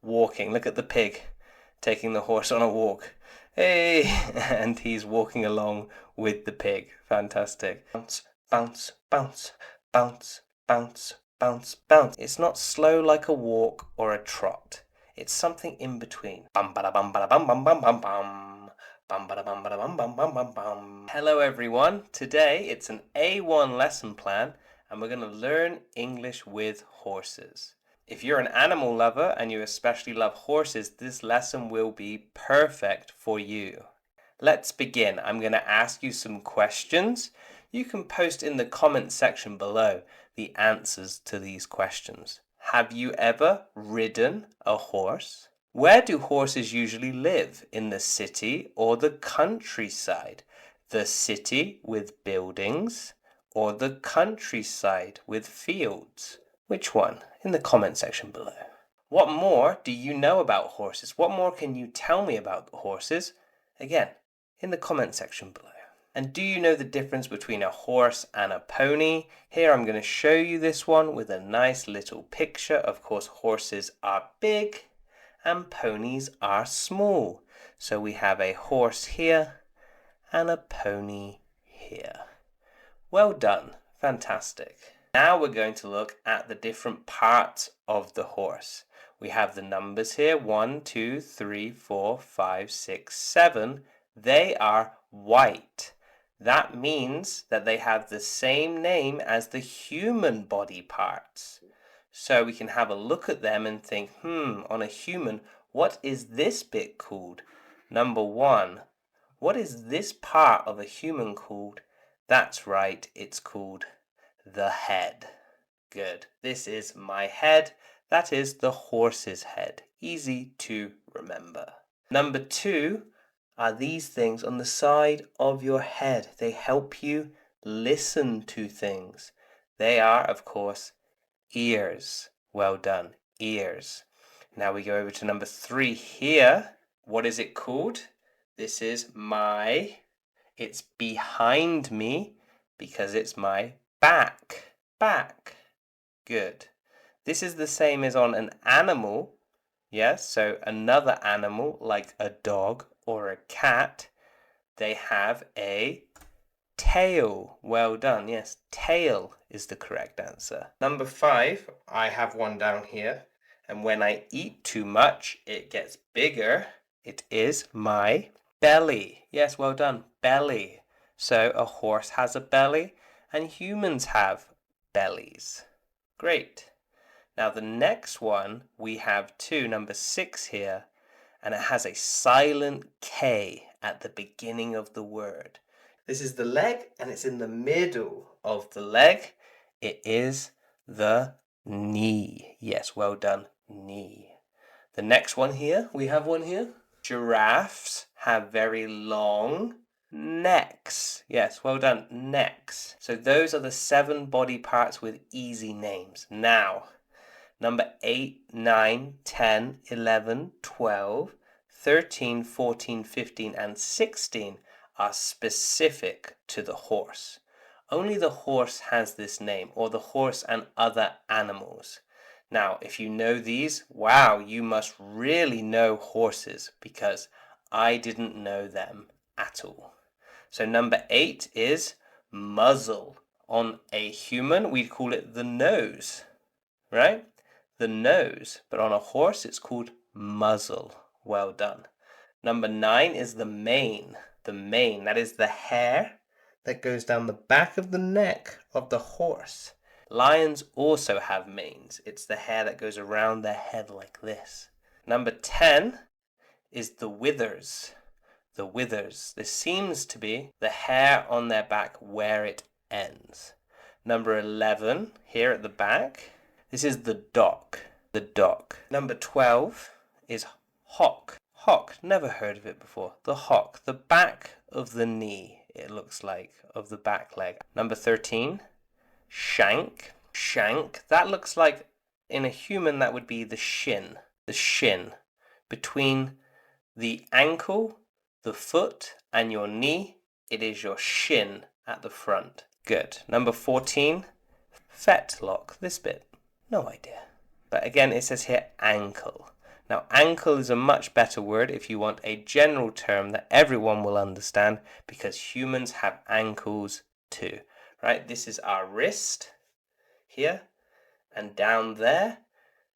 walking. Look at the pig taking the horse on a walk. Hey, and he's walking along with the pig. Fantastic. Bounce, bounce, bounce, bounce, bounce, bounce, bounce. It's not slow like a walk or a trot. It's something in between. Bum bada bum bada bum bum bum bum bum. Bum bada bum bada bum bum bum bum bum. Hello everyone. Today it's an A1 lesson plan and we're going to learn English with horses. If you're an animal lover and you especially love horses, this lesson will be perfect for you. Let's begin. I'm going to ask you some questions. You can post in the comment section below the answers to these questions. Have you ever ridden a horse? Where do horses usually live? In the city or the countryside? The city with buildings or the countryside with fields? Which one? In the comment section below. What more do you know about horses? What more can you tell me about horses? Again, in the comment section below. And do you know the difference between a horse and a pony? Here I'm going to show you this one with a nice little picture. Of course, horses are big and ponies are small. So we have a horse here and a pony here. Well done. Fantastic. Now we're going to look at the different parts of the horse. We have the numbers here, 1, 2, 3, 4, 5, 6, 7. They are white. That means that they have the same name as the human body parts. So we can have a look at them and think, on a human, what is this bit called? Number 1. What is this part of a human called? That's right, it's called the head. Good. This is my head. That is the horse's head. Easy to remember. Number 2 are these things on the side of your head. They help you listen to things. They are, of course, ears. Well done. Ears. Now we go over to number 3 here. What is it called? This is it's behind me because it's my back. Back. Good. This is the same as on an animal. Yes, so another animal like a dog or a cat, they have a tail. Well done. Yes, tail is the correct answer. Number 5, I have one down here. And when I eat too much, it gets bigger. It is my belly. Yes, well done. Belly. So a horse has a belly and humans have bellies. Great. Now the next one, we have number 6 here, and it has a silent K at the beginning of the word. This is the leg, and it's in the middle of the leg. It is the knee. Yes, well done, knee. The next one here, we have one here. Giraffes have very long necks. Yes, well done, necks. So those are the 7 body parts with easy names. Now, number 8, 9, 10, 11, 12, 13, 14, 15, and 16 are specific to the horse. Only the horse has this name, or the horse and other animals. Now, if you know these, wow, you must really know horses because I didn't know them at all. So number 8 is muzzle. On a human, we call it the nose, right? The nose. But on a horse, it's called muzzle. Well done. Number 9 is the mane. The mane, that is the hair that goes down the back of the neck of the horse. Lions also have manes. It's the hair that goes around their head like this. Number 10 is the withers. The withers. This seems to be the hair on their back where it ends. Number 11, here at the back, this is the dock. The dock. Number 12 is hock. Hock, never heard of it before. The hock, the back of the knee, it looks like, of the back leg. Number 13, shank. Shank, that looks like, in a human, that would be the shin. The shin. Between the ankle, the foot, and your knee, it is your shin at the front. Good. Number 14, fetlock. This bit, no idea. But again, it says here ankle. Now, ankle is a much better word if you want a general term that everyone will understand, because humans have ankles too, right? This is our wrist here, and down there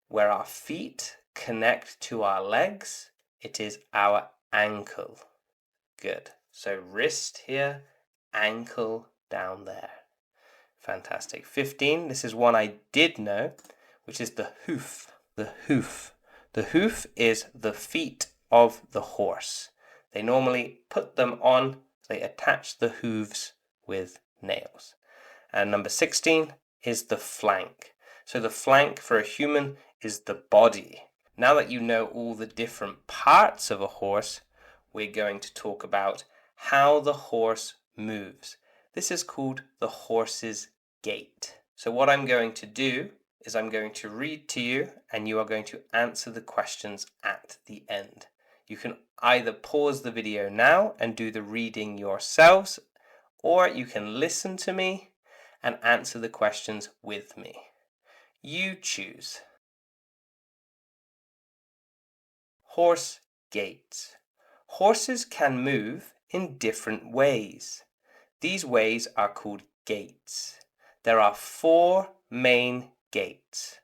where our feet connect to our legs, it is our ankle. Good. So wrist here, ankle down there. Fantastic. 15, this is one I did know, which is the hoof. The hoof. The hoof is the feet of the horse. They normally put them on, they attach the hooves with nails. And number 16 is the flank. So the flank for a human is the body. Now that you know all the different parts of a horse, we're going to talk about how the horse moves. This is called the horse's gait. So what I'm going to do is I'm going to read to you, and you are going to answer the questions at the end. You can either pause the video now and do the reading yourselves, or you can listen to me and answer the questions with me. You choose. Horse gaits. Horses can move in different ways. These ways are called gaits. There are 4 main gaits: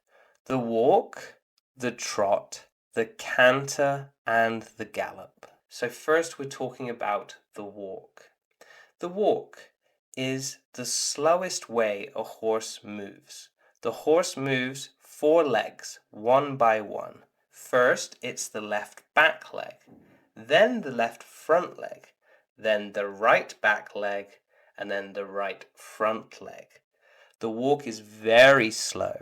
the walk, the trot, the canter, and the gallop. So first we're talking about the walk. The walk is the slowest way a horse moves. The horse moves 4 legs, one by one. First, it's the left back leg, then the left front leg, then the right back leg, and then the right front leg. The walk is very slow,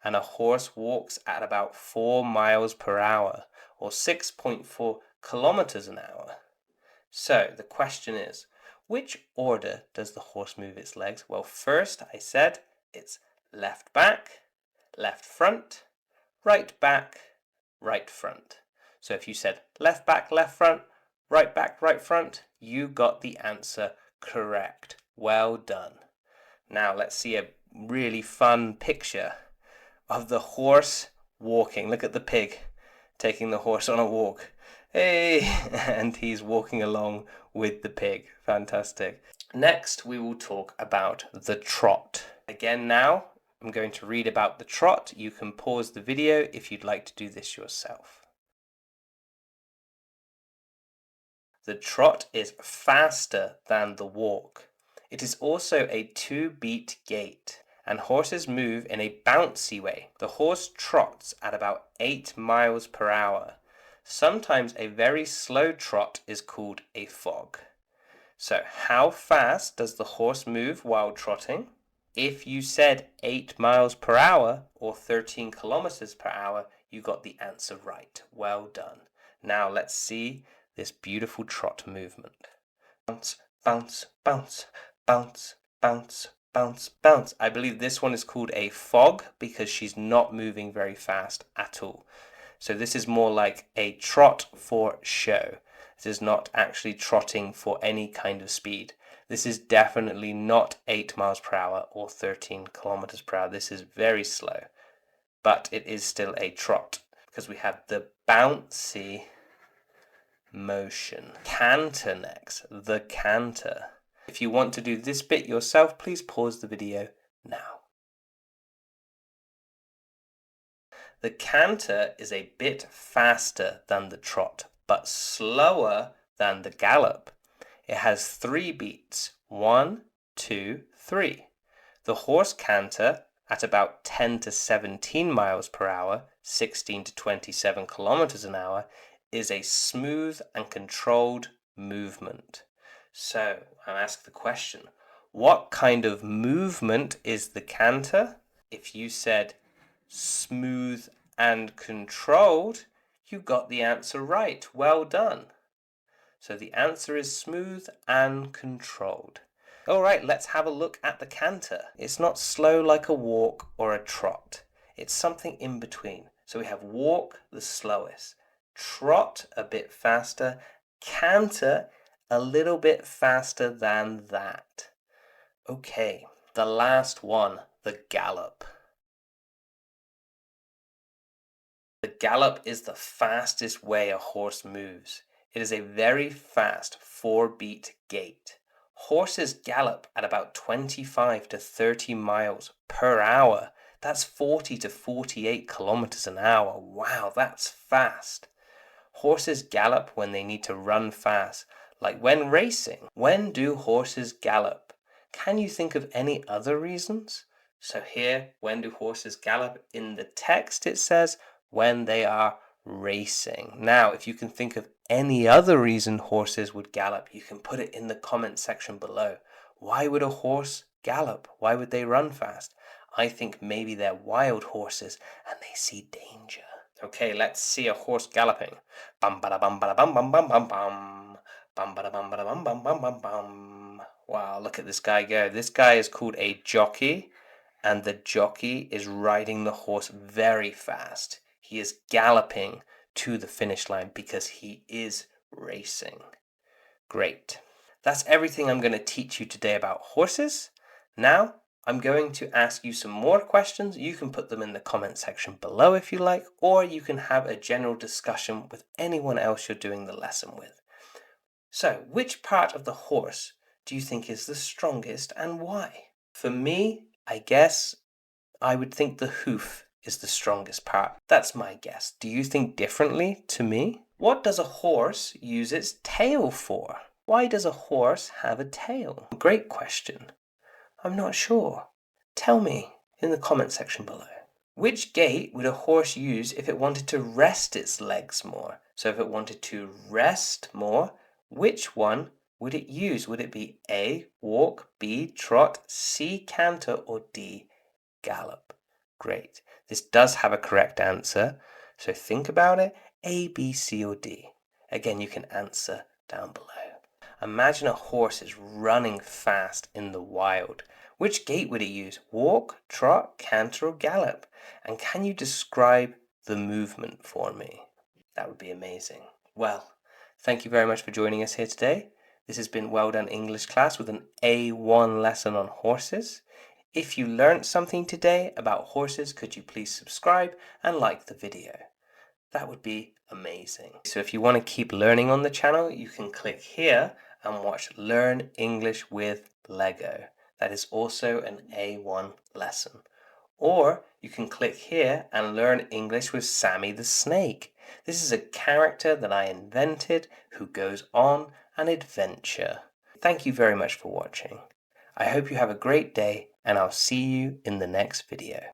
and a horse walks at about 4 miles per hour, or 6.4 kilometers an hour. So the question is, which order does the horse move its legs? Well, first I said it's left back, left front, right back, right front. So if you said left back, left front, right front, you got the answer correct. Well done. Now let's see a really fun picture of the horse walking. Look at the pig taking the horse on a walk. Hey, and he's walking along with the pig. Fantastic. Next, we will talk about the trot. Again now, I'm going to read about the trot. You can pause the video if you'd like to do this yourself. The trot is faster than the walk. It is also a 2-beat gait, and horses move in a bouncy way. The horse trots at about 8 miles per hour. Sometimes a very slow trot is called a fog. So how fast does the horse move while trotting? If you said 8 miles per hour or 13 kilometers per hour, you got the answer right. Well done. Now let's see this beautiful trot movement. Bounce, bounce, bounce, bounce, bounce, bounce, bounce. I believe this one is called a fog because she's not moving very fast at all. So this is more like a trot for show. This is not actually trotting for any kind of speed. This is definitely not 8 miles per hour or 13 kilometers per hour. This is very slow, but it is still a trot because we have the bouncy motion. Canter next, the canter. If you want to do this bit yourself, please pause the video now. The canter is a bit faster than the trot, but slower than the gallop. It has 3 beats, 1, 2, 3. The horse canter at about 10 to 17 miles per hour, 16 to 27 kilometers an hour, is a smooth and controlled movement. So I ask the question, what kind of movement is the canter? If you said smooth and controlled, you got the answer right. Well done. So the answer is smooth and controlled. All right, let's have a look at the canter. It's not slow like a walk or a trot. It's something in between. So we have walk, the slowest, trot, a bit faster, canter, a little bit faster than that. Okay, the last one, the gallop. The gallop is the fastest way a horse moves. It is a very fast 4-beat gait. Horses gallop at about 25 to 30 miles per hour. That's 40 to 48 kilometers an hour. Wow, that's fast. Horses gallop when they need to run fast, like when racing. When do horses gallop? Can you think of any other reasons? So here, when do horses gallop? In the text it says when they are racing. Now, if you can think of any other reason horses would gallop, you can put it in the comment section below. Why would a horse gallop? Why would they run fast? I think maybe they're wild horses and they see danger. Okay, let's see a horse galloping. Bum bada bum bada bum bum bum bum bum. Bum bada bum bada bum bum bum bum bum. Wow, look at this guy go. This guy is called a jockey, and the jockey is riding the horse very fast. He is galloping to the finish line because he is racing. Great. That's everything I'm going to teach you today about horses. Now, I'm going to ask you some more questions. You can put them in the comment section below if you like, or you can have a general discussion with anyone else you're doing the lesson with. So, which part of the horse do you think is the strongest and why? For me, I guess I would think the hoof is the strongest part. That's my guess. Do you think differently to me? What does a horse use its tail for? Why does a horse have a tail? Great question. I'm not sure. Tell me in the comment section below. Which gait would a horse use if it wanted to rest its legs more? So if it wanted to rest more, which one would it use? Would it be A, walk, B, trot, C, canter, or D, gallop? Great. This does have a correct answer. So think about it. A, B, C, or D. Again, you can answer down below. Imagine a horse is running fast in the wild. Which gait would it use? Walk, trot, canter, or gallop? And can you describe the movement for me? That would be amazing. Well, thank you very much for joining us here today. This has been Well Done English Class with an A1 lesson on horses. If you learned something today about horses, could you please subscribe and like the video? That would be amazing. So if you want to keep learning on the channel, you can click here and watch Learn English with Lego. That is also an A1 lesson. Or you can click here and learn English with Sammy the Snake. This is a character that I invented who goes on an adventure. Thank you very much for watching. I hope you have a great day and I'll see you in the next video.